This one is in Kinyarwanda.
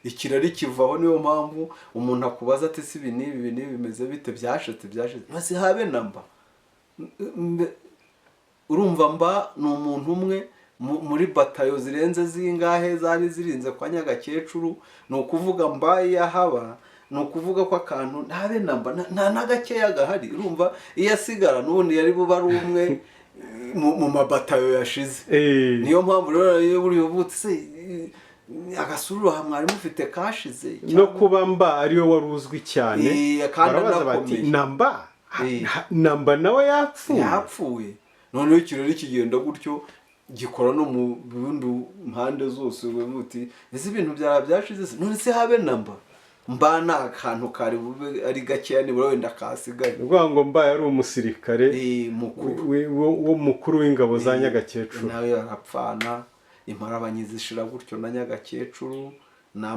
ikirari kivaho. Niyo mpamvu umuntu akubaza ati si ibi n'ibi bimeze bite, byashitse basi habe namba. Urumva mba ni umuntu umwe muri batayo zirenze zingahe zari zirinze kwa Nyagakecuru. Ni ukuvuga mba yahaba, ni ukuvuga ko akantu habe namba nta nagakeya gahari. Urumva iyo asigara n'ubundi yari buba ari umwe mu mabatayo yashize. Niyo mpamvu rero iyo buri ubutse agasururu mwari mufite kashize no kuba mba ariwe wari uzwi cyane. Barabaza bati namba nawe yapfuye. Noneho ikirori kigenda gutyo gikora no mu bindi mpande zose. Muti ese ibintu byashize none se habe namba mba na akantu kari bube ari gakeya nibura wenda kasigaye. Ubwo ngo mba yari umusirikare mukuru w'ingabo za Nyagakecuru. Nawe yarapfana imparabanyi zishira gutyo na Nyagakecuru.